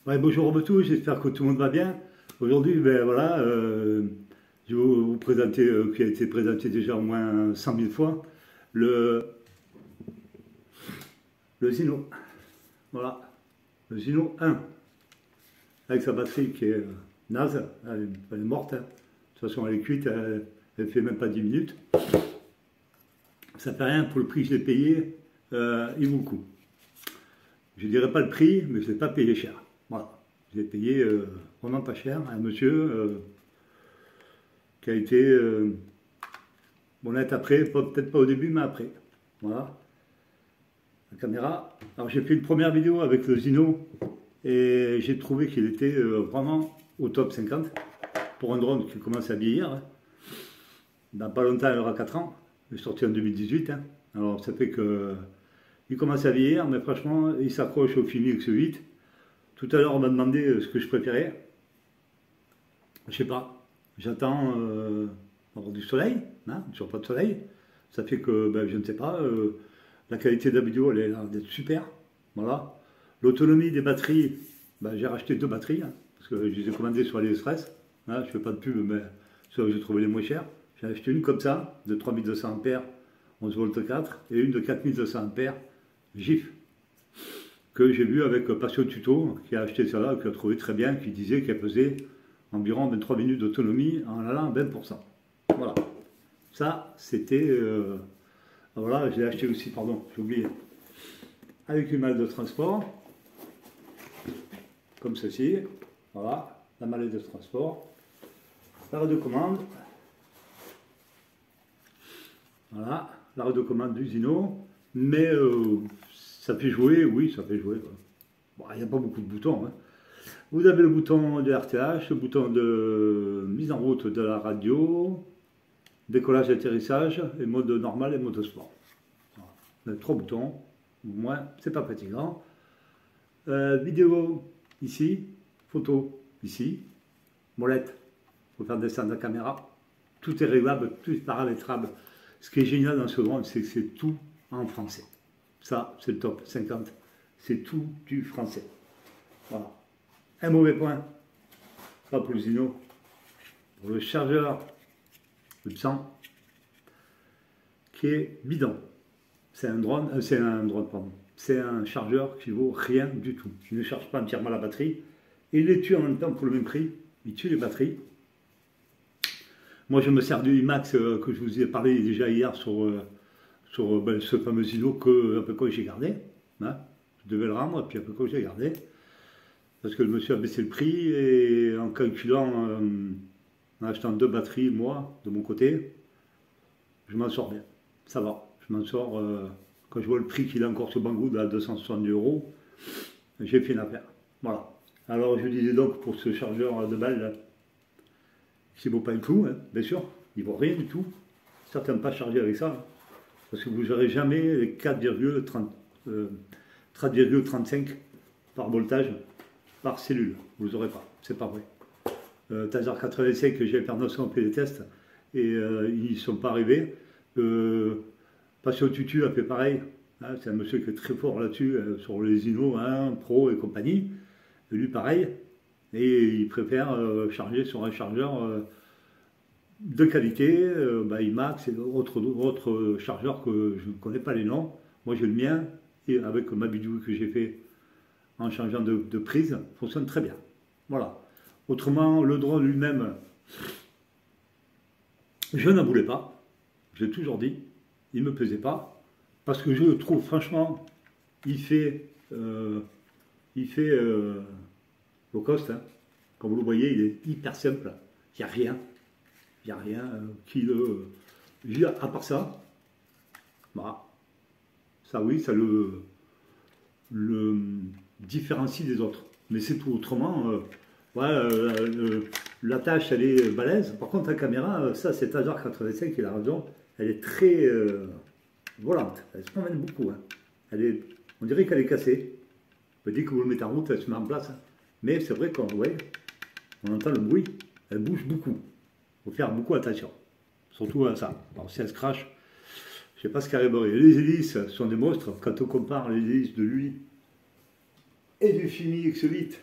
Ouais, bonjour à tous, j'espère que tout le monde va bien. Aujourd'hui, ben voilà, je vais vous présenter, qui a été présenté déjà au moins 100 000 fois, le, le Zino. Voilà, le Zino 1, avec sa batterie qui est naze, elle est morte. Hein. De toute façon, elle est cuite, elle fait même pas 10 minutes. Ça fait rien pour le prix que je l'ai payé, il vaut le coup. Je ne dirais pas le prix, mais je ne l'ai pas payé cher. Voilà. Je l'ai payé vraiment pas cher. Un monsieur qui a été honnête après, peut-être pas au début, mais après. Voilà. La caméra. Alors j'ai fait une première vidéo avec le Zino et j'ai trouvé qu'il était vraiment au top 50 pour un drone qui commence à vieillir. Hein. Dans pas longtemps, il aura 4 ans. Il est sorti en 2018. Hein. Alors ça fait que il commence à vieillir, mais franchement, il s'accroche au Fimi X8. Tout à l'heure, on m'a demandé ce que je préférais. Je sais pas. J'attends avoir du soleil, hein, toujours pas de soleil. Ça fait que, ben, je ne sais pas, la qualité de la vidéo, elle est l'air d'être super. Voilà. L'autonomie des batteries, ben, j'ai racheté 2 batteries, hein, parce que je les ai commandées sur AliExpress. Hein, je fais pas de pub, mais ceux que j'ai trouvé les moins chers. J'ai acheté une comme ça, de 3200 A, 11 volts 4, et une de 4200 A, GIF, que j'ai vu avec Passion Tuto, qui a acheté ça là, qui a trouvé très bien, qui disait qu'elle faisait environ 23 minutes d'autonomie en allant à 20%. Voilà. Ça, c'était... voilà, j'ai acheté aussi, pardon, j'ai oublié, avec une mallette de transport, comme ceci. Voilà, la mallette de transport. La de commande. Voilà, la de commande du Zino. Mais ça fait jouer, oui, ça fait jouer. Bon, il n'y a pas beaucoup de boutons. Hein. Vous avez le bouton de RTH, le bouton de mise en route de la radio, décollage, atterrissage, et mode normal et mode sport. Voilà. Vous avez 3 boutons, au moins, c'est pas fatigant. Vidéo ici, photo ici, molette, pour faire descendre la caméra. Tout est réglable, tout est paramétrable. Ce qui est génial dans ce drone, c'est que c'est tout en français. Ça, c'est le top 50. C'est tout du français. Voilà. Un mauvais point, pas pour le Zino, pour le chargeur, le 100, qui est bidon. C'est un drone, pardon. C'est un chargeur qui vaut rien du tout. Il ne charge pas entièrement la batterie. Et il les tue en même temps pour le même prix. Il tue les batteries. Moi, je me sers du IMAX que je vous ai parlé déjà hier sur ce fameux Zino que, un peu quoi j'ai gardé. Hein. Je devais le rendre, puis un peu quoi j'ai gardé. Parce que le monsieur a baissé le prix et en calculant, en achetant 2 batteries, moi, de mon côté, je m'en sors bien. Ça va. Je m'en sors, quand je vois le prix qu'il a encore sur Banggood à 270 €, j'ai fait une affaire. Voilà. Alors je disais donc pour ce chargeur de balle, qui ne vaut pas le coup, hein, bien sûr, il ne vaut rien du tout. Certainement pas chargé avec ça, hein, parce que vous n'aurez jamais les 4,35 par voltage par cellule. Vous n'aurez pas, c'est pas vrai. Taser 85, j'ai fait 900 fait des tests et ils ne sont pas arrivés. Passion Tutu a fait pareil. Hein, c'est un monsieur qui est très fort là-dessus, sur les Zino, hein, Pro et compagnie. Et lui, pareil. Et il préfère charger sur un chargeur de qualité, IMAX et autres chargeurs que je ne connais pas les noms. Moi, j'ai le mien, et avec ma vidéo que j'ai fait en changeant de prise, fonctionne très bien. Voilà. Autrement, le drone lui-même, je n'en voulais pas. J'ai toujours dit, il ne me plaisait pas. Parce que je le trouve, franchement, il fait low cost. Hein. Comme vous le voyez, il est hyper simple. Il n'y a rien. Il n'y a rien qui le... à part ça, bah, ça oui, ça le différencie des autres. Mais c'est tout. Autrement, la tâche, elle est balèze. Par contre, la caméra, ça, c'est Taser 85 qui a raison. Elle est très volante. Elle se promène beaucoup. Hein. On dirait qu'elle est cassée. Dès que vous le mettez en route, elle se met en place. Hein. Mais c'est vrai qu'on on entend le bruit. Elle bouge beaucoup. Il faut faire beaucoup attention. Surtout à ça. Alors, si elle se crache, je ne sais pas ce qui arriverait. Les hélices sont des monstres. Quand on compare les hélices de lui et du Fimi X8,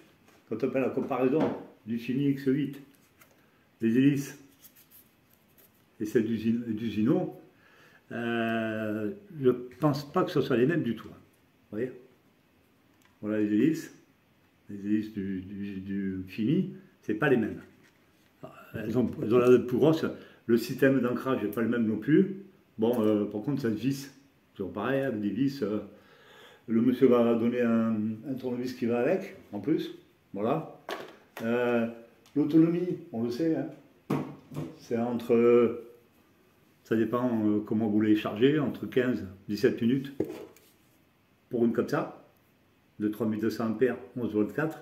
quand on fait la comparaison du Fimi X8, les hélices et celles du Zino, je ne pense pas que ce soit les mêmes du tout. Vous voyez? Voilà les hélices du Fimi, c'est pas les mêmes. Elles ont l'air d'être plus grosses. Le système d'ancrage n'est pas le même non plus. Bon, par contre, ça se visse. Toujours pareil, avec des vis. Le monsieur va donner un tournevis qui va avec, en plus. Voilà. L'autonomie, on le sait, hein, c'est entre, ça dépend comment vous les chargez, entre 15 et 17 minutes pour une comme ça, de 3200 A, 11 volts 4.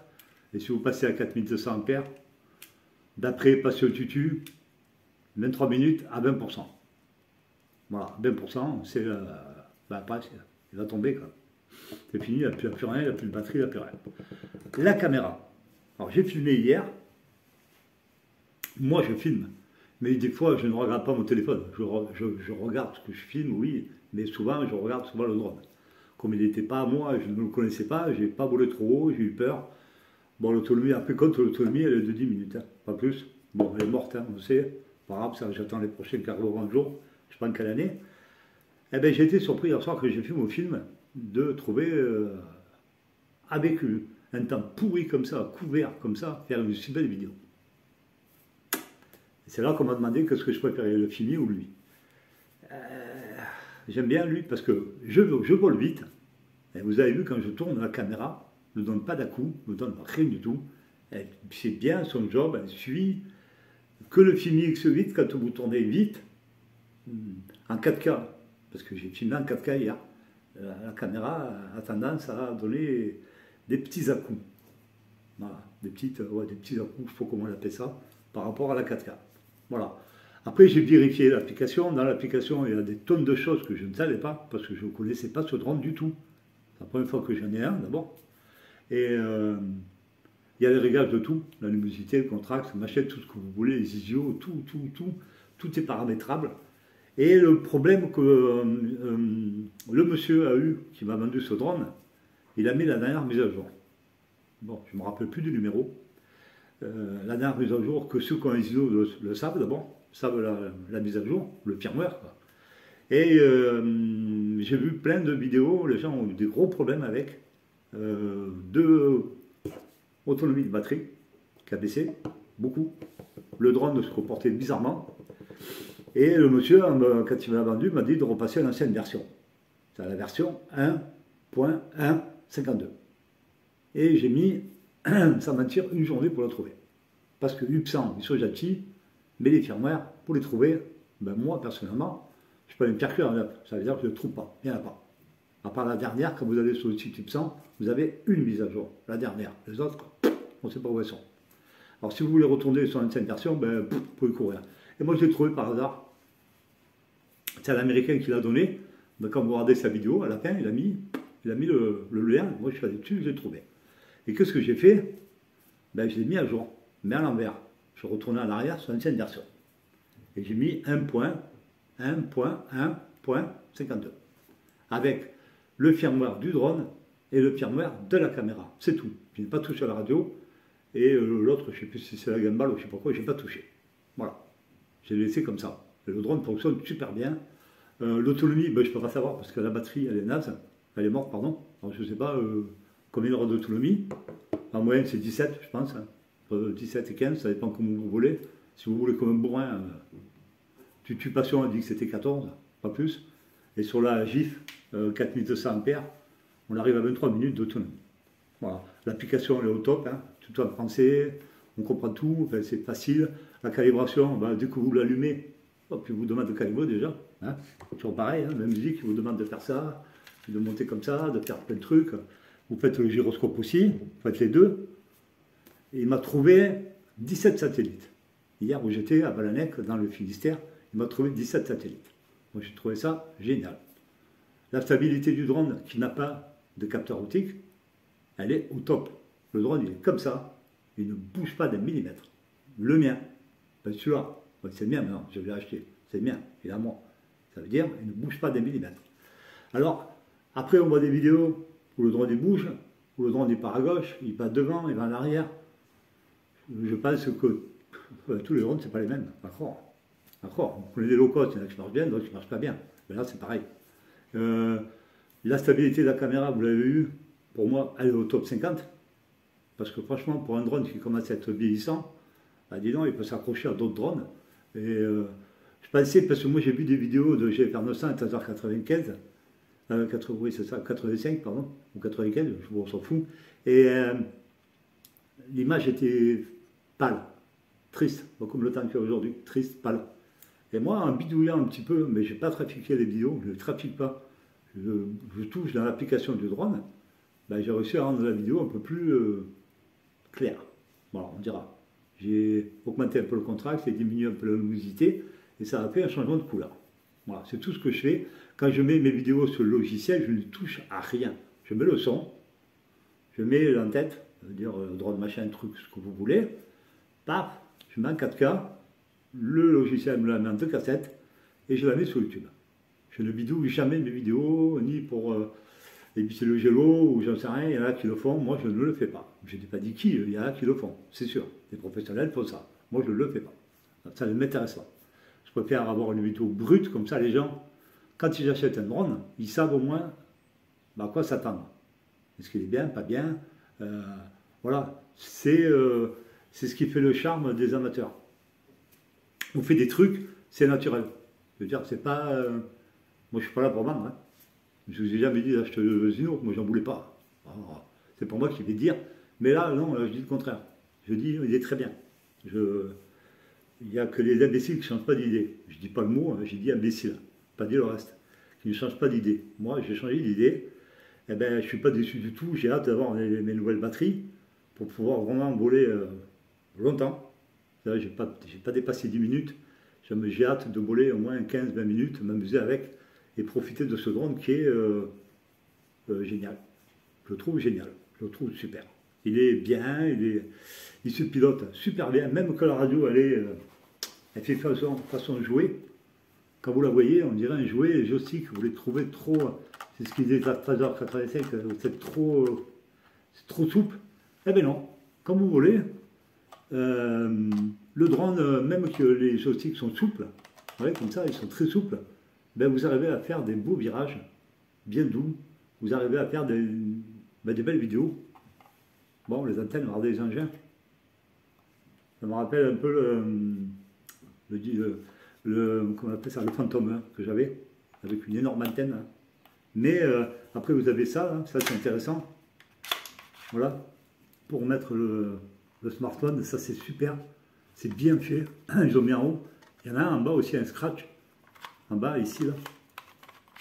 Et si vous passez à 4200 A, d'après Passion Tutu, 23 minutes à 20%. Voilà, 20%, c'est après, il va tomber, quoi. C'est fini, il n'y a plus rien, il n'y a plus de batterie, il n'y a plus rien. La caméra. Alors j'ai filmé hier. Moi je filme. Mais des fois je ne regarde pas mon téléphone. Je regarde ce que je filme, oui. Mais souvent je regarde le drone. Comme il n'était pas à moi, je ne le connaissais pas, je n'ai pas volé trop haut, j'ai eu peur. Bon, l'autonomie, après compte, l'autonomie elle est de 10 minutes, hein, pas plus. Bon, elle est morte, hein, on sait. Pas grave, ça, j'attends les prochains 40 jours, je sais pas quelle année. Eh bien j'ai été surpris hier soir que j'ai fait mon film de trouver avec un temps pourri comme ça, couvert comme ça, faire une si belle vidéo. C'est là qu'on m'a demandé qu'est-ce que je préférais, le Fimi ou lui. J'aime bien lui parce que je vole vite. Et vous avez vu quand je tourne la caméra, ne donne pas d'à-coup, ne donne rien du tout. C'est bien son job, elle suit. Que le Fimi X8, quand vous tournez vite, en 4K, parce que j'ai filmé en 4K hier, la caméra a tendance à donner des petits à-coups. Voilà, des petits à-coups, je ne sais pas comment on appelle ça, par rapport à la 4K. Voilà. Après, j'ai vérifié l'application. Dans l'application, il y a des tonnes de choses que je ne savais pas, parce que je ne connaissais pas ce drone du tout. C'est la première fois que j'en ai un, d'abord. Et il y a les réglages de tout, la luminosité, le contraste, machin, tout ce que vous voulez, les ISO, tout est paramétrable. Et le problème que le monsieur a eu, qui m'a vendu ce drone, il a mis la dernière mise à jour. Bon, je ne me rappelle plus du numéro. La dernière mise à jour, que ceux qui ont les ISO le savent d'abord, savent la mise à jour, le firmware, quoi. Et j'ai vu plein de vidéos, les gens ont eu des gros problèmes avec, de autonomie de batterie, qui a baissé, beaucoup. Le drone se comportait bizarrement. Et le monsieur, quand il m'a vendu, m'a dit de repasser à l'ancienne version. C'est la version 1.152. Et j'ai mis, sans mentir, une journée pour la trouver. Parce que Upsan, ils sont gentils, mais les firmware, pour les trouver, ben moi, personnellement, je peux aller me faire cuire un œuf. Ça veut dire que je ne trouve pas. Il n'y en a pas. À part la dernière, quand vous allez sur le site Upsan, vous avez une mise à jour. La dernière. Les autres, on ne sait pas où elles sont. Alors, si vous voulez retourner sur l'ancienne version, ben, vous pouvez courir. Et moi, je l'ai trouvé par hasard. C'est un Américain qui l'a donné. Donc, quand vous regardez sa vidéo, à la fin, il a mis le lien. Moi, je suis allé dessus, je l'ai trouvé. Et qu'est-ce que j'ai fait? Ben, je l'ai mis à jour, mais à l'envers. Je suis retourné en arrière sur l'ancienne version. Et j'ai mis 1.1.1.52. Avec le firmware du drone et le firmware de la caméra. C'est tout. Je n'ai pas touché à la radio. Et l'autre, je ne sais plus si c'est la gimbal ou je ne sais pas quoi, je n'ai pas touché. Voilà. J'ai laissé comme ça. Et le drone fonctionne super bien. L'autonomie, ben, je ne peux pas savoir parce que la batterie, elle est naze. Elle est morte, pardon. Alors, je ne sais pas combien il y aura d'autonomie. En moyenne, c'est 17, je pense. Hein. 17 et 15, ça dépend comment vous voulez. Si vous voulez comme un bourrin, Tutu Passion a dit que c'était 14, pas plus. Et sur la GIF, 4200 A, on arrive à 23 minutes d'autonomie. Voilà. L'application, elle est au top. Hein. Tout en français, on comprend tout, enfin, c'est facile. La calibration, ben, dès que vous l'allumez, puis vous demande de calibrer déjà. Hein. Toujours pareil, hein, la musique, il vous demande de faire ça, de monter comme ça, de faire plein de trucs. Vous faites le gyroscope aussi, vous faites les deux. Et il m'a trouvé 17 satellites. Hier où j'étais à Balanec, dans le Finistère, il m'a trouvé 17 satellites. Moi j'ai trouvé ça génial. La stabilité du drone qui n'a pas de capteur optique, elle est au top. Le drone il est comme ça, il ne bouge pas d'un millimètre. Le mien, ben celui-là, ben c'est le mien maintenant, je l'ai acheté, c'est le mien, il est à moi. Ça veut dire il ne bouge pas d'un millimètre. Alors, après on voit des vidéos où le drone il bouge, où le drone il part à gauche, il va devant, il va en arrière. Je pense que tous les drones, c'est pas les mêmes, d'accord. D'accord, vous prenez des low cost, il y en a qui marchent bien, d'autres qui ne marchent pas bien. Mais là, c'est pareil. La stabilité de la caméra, vous l'avez vu, pour moi, elle est au top 50. Parce que franchement, pour un drone qui commence à être vieillissant, bah, dis donc, il peut s'accrocher à d'autres drones. Et je pensais, parce que moi j'ai vu des vidéos de GFR 900 à 13h95, oui, c'est ça, 85, pardon, ou 95, on s'en fout. Et l'image était pâle, triste, comme le temps qu'il y a aujourd'hui, triste, pâle. Et moi, en bidouillant un petit peu, mais je n'ai pas trafiqué les vidéos, je ne trafique pas, je touche dans l'application du drone, ben, j'ai réussi à rendre la vidéo un peu plus claire. Bon, on dira. J'ai augmenté un peu le contraste, j'ai diminué un peu la luminosité, et ça a fait un changement de couleur. Voilà, c'est tout ce que je fais. Quand je mets mes vidéos sur le logiciel, je ne touche à rien. Je mets le son, je mets l'entête, c'est-à-dire drone, machin, truc, ce que vous voulez, paf, je mets en 4K, le logiciel me la met en 2 cassettes, et je la mets sur YouTube. Je ne bidouille jamais mes vidéos, ni pour épicer le gélo, ou j'en sais rien, il y en a qui le font, moi je ne le fais pas. Je n'ai pas dit qui, il y en a qui le font, c'est sûr. Les professionnels font ça. Moi je ne le fais pas. Ça ne m'intéresse pas. Je préfère avoir une vidéo brute, comme ça les gens, quand ils achètent un drone, ils savent au moins à quoi s'attendre. Est-ce qu'il est bien, pas bien, voilà. C'est ce qui fait le charme des amateurs. On fait des trucs, c'est naturel. Je veux dire, c'est pas... moi je suis pas là pour vendre. Hein. Je vous ai jamais dit d'acheter le Zino, moi j'en voulais pas. C'est pour moi qui vais dire. Mais là, non, je dis le contraire. Je dis, il est très bien. Il n'y a que les imbéciles qui ne changent pas d'idée. Je ne dis pas le mot, hein, j'ai dit imbécile, pas dit le reste. Qui ne changent pas d'idée. Moi, j'ai changé d'idée. Eh ben, je ne suis pas déçu du tout. J'ai hâte d'avoir mes nouvelles batteries pour pouvoir vraiment voler longtemps. Je n'ai pas dépassé 10 minutes. J'ai hâte de voler au moins 15-20 minutes, m'amuser avec et profiter de ce drone qui est génial. Je le trouve génial. Je le trouve super. Il est bien, il se pilote super bien, même que la radio, elle fait façon jouet. Quand vous la voyez, on dirait un jouet, un joystick, vous les trouvez trop, c'est ce qu'ils disaient à 13h85, c'est trop souple. Eh bien non, quand vous volez, le drone, même que les joysticks sont souples, vous voyez, comme ça, ils sont très souples, ben vous arrivez à faire des beaux virages, bien doux, vous arrivez à faire des belles vidéos. Bon, les antennes, regardez les engins. Ça me rappelle un peu comment on appelle ça, le Phantom 1 que j'avais, avec une énorme antenne. Hein. Mais après, vous avez ça, hein, ça c'est intéressant. Voilà, pour mettre le smartphone, ça c'est super. C'est bien fait. Ils ont mis en haut. Il y en a un en bas aussi, un scratch. En bas, ici, là.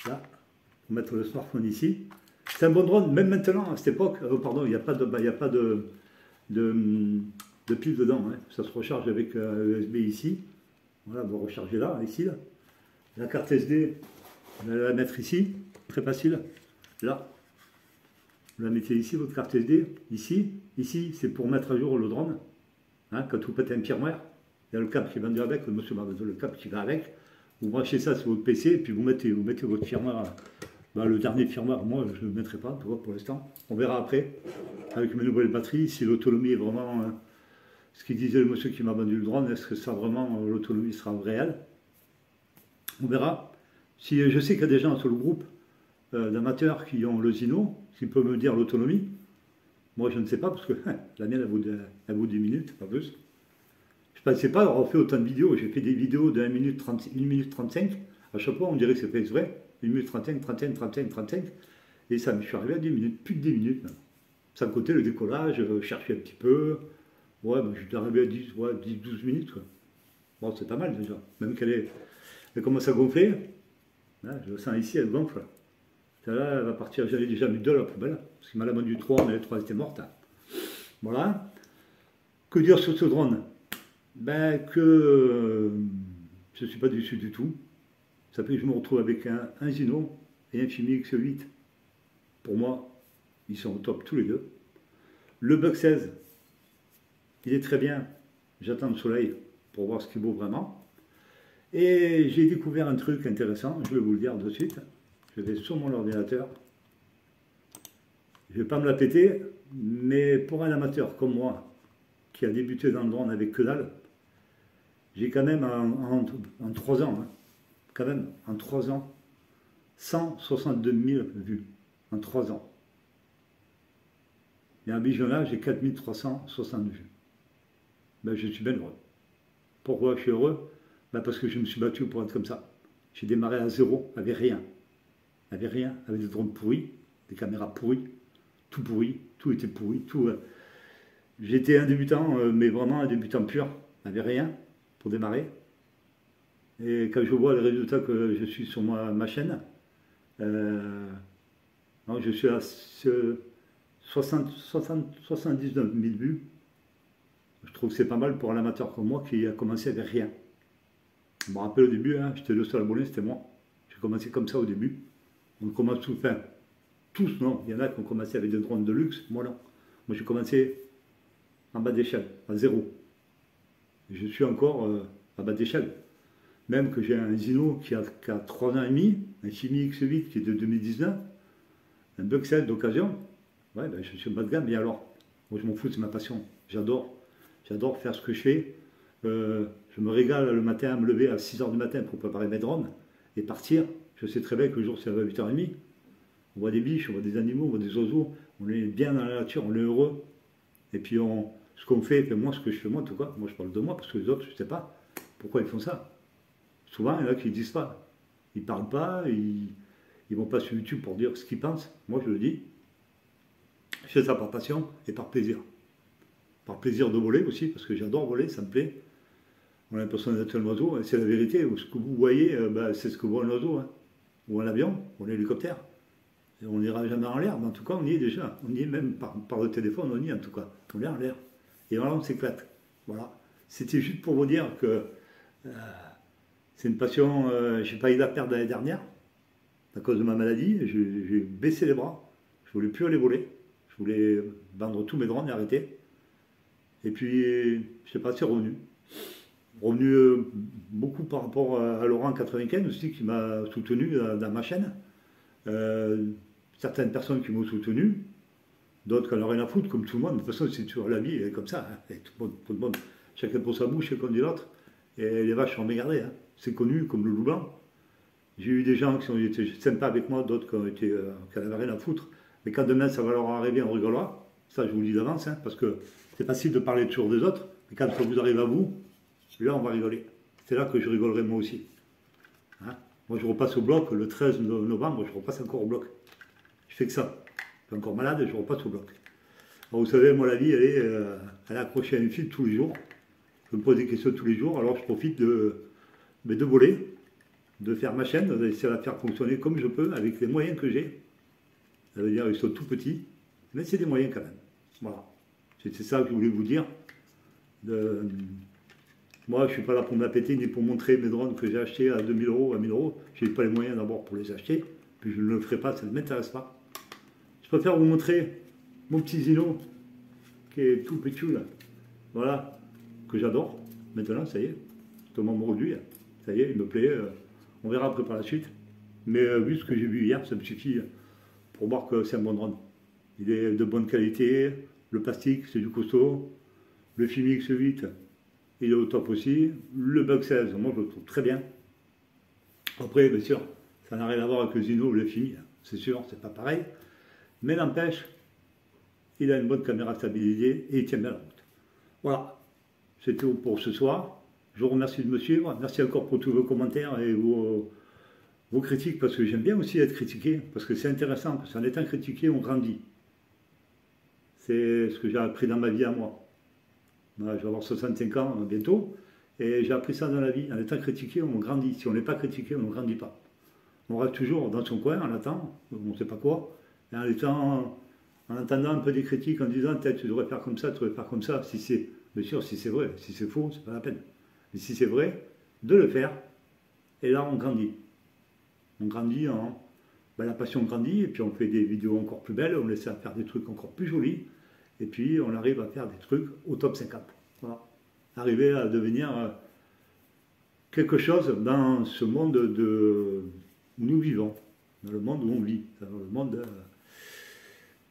Là, pour mettre le smartphone ici. C'est un bon drone, même maintenant, à cette époque, pardon, il n'y a pas de pile dedans. Hein. Ça se recharge avec USB ici. Voilà, vous rechargez là, ici. Là. La carte SD, vous allez la mettre ici, très facile. Là, vous la mettez ici, votre carte SD. Ici, c'est pour mettre à jour le drone. Hein, quand vous pétez un firmware, il y a le câble qui va avec, le monsieur m'a donné le câble qui va avec. Vous branchez ça sur votre PC, et puis vous mettez votre firmware. Ben, le dernier firmware, moi, je ne le mettrai pas, pour l'instant. On verra après, avec mes nouvelles batteries, si l'autonomie est vraiment... ce qu'il disait le monsieur qui m'a vendu le drone, est-ce que ça vraiment, l'autonomie sera réelle? On verra. Si je sais qu'il y a des gens sur le groupe d'amateurs qui ont le Zino, qui peuvent me dire l'autonomie. Moi, je ne sais pas, parce que la mienne, elle vaut 10 minutes, pas plus. Je ne pensais pas avoir fait autant de vidéos. J'ai fait des vidéos de 1 minute 35. À chaque fois, on dirait que c'est fait exprès. 1 minute 35. Et ça, je suis arrivé à 10 minutes, plus de 10 minutes. Même. Sans côté le décollage, chercher un petit peu. Ouais, ben, je suis arrivé à 10-12 minutes. Quoi. Bon, c'est pas mal déjà. Même qu'elle commence à gonfler. Là, je le sens ici, elle gonfle. Là, elle va partir. J'avais déjà mis 2 à la poubelle. Parce qu'il m'a vendu 3, mais les 3 étaient mortes. Voilà. Que dire sur ce drone? Ben, que je ne suis pas déçu du tout. Ça fait que je me retrouve avec un Zino et un Fimi X8. Pour moi, ils sont au top tous les deux. Le Buck 16, il est très bien. J'attends le soleil pour voir ce qu'il vaut vraiment. Et j'ai découvert un truc intéressant, je vais vous le dire de suite. Je vais sur mon ordinateur. Je ne vais pas me la péter, mais pour un amateur comme moi, qui a débuté dans le drone avec que dalle, j'ai quand même en 3 ans, hein, quand même en 3 ans, 162 000 vues en 3 ans. Et en visionnage, j'ai 4360 vues. Ben, je suis bien heureux. Pourquoi je suis heureux? Ben, parce que je me suis battu pour être comme ça. J'ai démarré à zéro, avec rien. Avec rien, avec des drones pourris, des caméras pourries, tout était pourri, tout. J'étais un débutant, mais vraiment un débutant pur, avec rien pour démarrer. Et quand je vois les résultats que je suis sur ma chaîne, non, je suis à 79 000 vues. Je trouve que c'est pas mal pour un amateur comme moi qui a commencé avec rien. Je me rappelle au début, hein, j'étais le seul abonné, c'était moi. J'ai commencé comme ça au début. On commence tout, enfin, tous non, il y en a qui ont commencé avec des drones de luxe, moi non. Moi j'ai commencé en bas d'échelle, à zéro. Et je suis encore à bas d'échelle. Même que j'ai un Zino qui a 3 ans et demi, un Shimi X8 qui est de 2019, un Buxel d'occasion. Ouais, ben, je suis bas de gamme, mais alors, moi je m'en fous, c'est ma passion. J'adore faire ce que je fais. Je me régale le matin à me lever à 6 h du matin pour préparer mes drones et partir. Je sais très bien que le jour c'est à 8 h 30. On voit des biches, on voit des animaux, on voit des oiseaux. On est bien dans la nature, on est heureux. Et puis ce qu'on fait, moi ce que je fais moi en tout cas, moi je parle de moi parce que les autres je ne sais pas pourquoi ils font ça. Souvent il y en a qui ne disent pas. Ils ne parlent pas, ils ne vont pas sur YouTube pour dire ce qu'ils pensent. Moi je le dis. Je fais ça par passion et par plaisir. Par plaisir de voler aussi, parce que j'adore voler, ça me plaît. On a l'impression d'être un oiseau, c'est la vérité. Ce que vous voyez, c'est ce que voit un oiseau, hein. Ou un avion, ou un hélicoptère. Et on n'ira jamais en l'air, mais en tout cas, on y est déjà. On y est même par le téléphone, on y est en tout cas. On est en l'air. Et voilà, on s'éclate. Voilà. C'était juste pour vous dire que c'est une passion. J'ai pas eu la perdre l'année dernière, à cause de ma maladie. J'ai baissé les bras. Je voulais plus aller voler. Je voulais vendre tous mes drones et arrêter. Et puis, je sais pas, c'est revenu. Revenu beaucoup par rapport à Laurent 95 aussi, qui m'a soutenu dans ma chaîne. Certaines personnes qui m'ont soutenu, d'autres qui n'en ont rien à foutre, comme tout le monde. De toute façon, c'est toujours la vie, elle est comme ça. Hein. Tout le monde, chacun pour sa bouche, comme dit l'autre. Et les vaches sont mégardées. Hein. C'est connu, comme le loup blanc. J'ai eu des gens qui ont été sympas avec moi, d'autres qui n'avaient rien à foutre. Mais quand demain ça va leur arriver, on rigolera. Ça, je vous le dis d'avance, hein, parce que c'est facile de parler toujours des autres. Mais quand ça vous arrive à vous, là, on va rigoler. C'est là que je rigolerai moi aussi. Hein, moi, je repasse au bloc le 13 novembre, je repasse encore au bloc. Je fais que ça. Je suis encore malade et je repasse au bloc. Alors, vous savez, moi, la vie, elle est accrochée à une fil tous les jours. Je me pose des questions tous les jours, alors je profite de voler, de faire ma chaîne, d'essayer de la faire fonctionner comme je peux, avec les moyens que j'ai. Ça veut dire qu'ils sont tout petits, mais c'est des moyens quand même. Voilà. C'est ça que je voulais vous dire. Moi, je ne suis pas là pour me la péter, ni pour montrer mes drones que j'ai achetés à 2000 €, à 1000 €. Je n'ai pas les moyens d'abord pour les acheter, puis je ne le ferai pas, ça ne m'intéresse pas. Je préfère vous montrer mon petit Zino, qui est tout petit là. Voilà, que j'adore. Maintenant, ça y est, c'est au moment aujourd'hui. Ça y est, il me plaît. On verra après par la suite. Mais vu ce que j'ai vu hier, ça me suffit pour voir que c'est un bon drone. Il est de bonne qualité, le plastique, c'est du costaud, le Shimi X8, il est au top aussi, le Bug 16, moi je le trouve très bien. Après, bien sûr, ça n'a rien à voir avec le Zino ou le Shimi, c'est sûr, c'est pas pareil, mais n'empêche, il a une bonne caméra stabilisée et il tient bien la route. Voilà, c'est tout pour ce soir. Je vous remercie de me suivre, merci encore pour tous vos commentaires et vos critiques, parce que j'aime bien aussi être critiqué, parce que c'est intéressant, parce qu'en étant critiqué, on grandit. C'est ce que j'ai appris dans ma vie à moi. Je vais avoir 65 ans bientôt, et j'ai appris ça dans la vie. En étant critiqué, on grandit. Si on n'est pas critiqué, on ne grandit pas. On reste toujours dans son coin, on attend, on ne sait pas quoi, et en entendant un peu des critiques, en disant peut-être tu devrais faire comme ça, tu devrais faire comme ça. Si c'est, bien sûr, si c'est vrai, si c'est faux, c'est pas la peine. Mais si c'est vrai, de le faire, et là on grandit. On grandit la passion grandit, et puis on fait des vidéos encore plus belles, on essaie de faire des trucs encore plus jolis, et puis on arrive à faire des trucs au top 50. Voilà. Arriver à devenir quelque chose dans ce monde où nous vivons, dans le monde où on vit, dans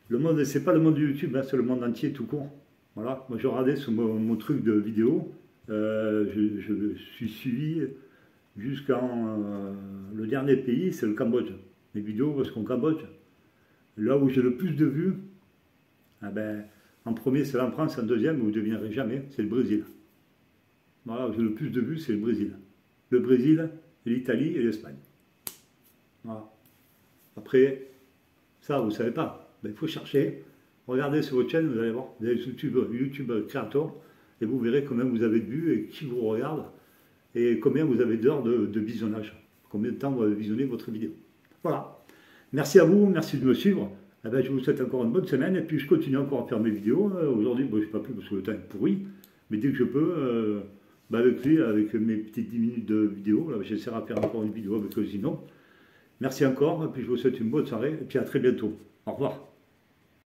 le Le monde, c'est pas le monde du YouTube, hein, c'est le monde entier tout court. Voilà, moi je regardais sur mon truc de vidéo, je suis suivi jusqu'en... le dernier pays, c'est le Cambodge. Les vidéos, parce qu'en Cambodge, là où j'ai le plus de vues, ah ben, en premier c'est la France, en deuxième, vous ne devinerez jamais, c'est le Brésil. Voilà, où j'ai le plus de vues, c'est le Brésil. Le Brésil, l'Italie et l'Espagne. Voilà. Après, ça, vous ne savez pas. Ben, il faut chercher, regardez sur votre chaîne, vous allez voir, vous avez YouTube Creator, et vous verrez combien vous avez de vues et qui vous regarde, et combien vous avez d'heures de visionnage, combien de temps vous avez visionné votre vidéo. Voilà. Merci à vous, merci de me suivre. Eh ben, je vous souhaite encore une bonne semaine, et puis je continue encore à faire mes vidéos. Aujourd'hui, bon, je ne sais pas plus parce que le temps est pourri, mais dès que je peux, avec lui, avec mes petites 10 minutes de vidéo, j'essaierai de faire encore une vidéo avec eux sinon. Merci encore, et puis je vous souhaite une bonne soirée, et puis à très bientôt. Au revoir.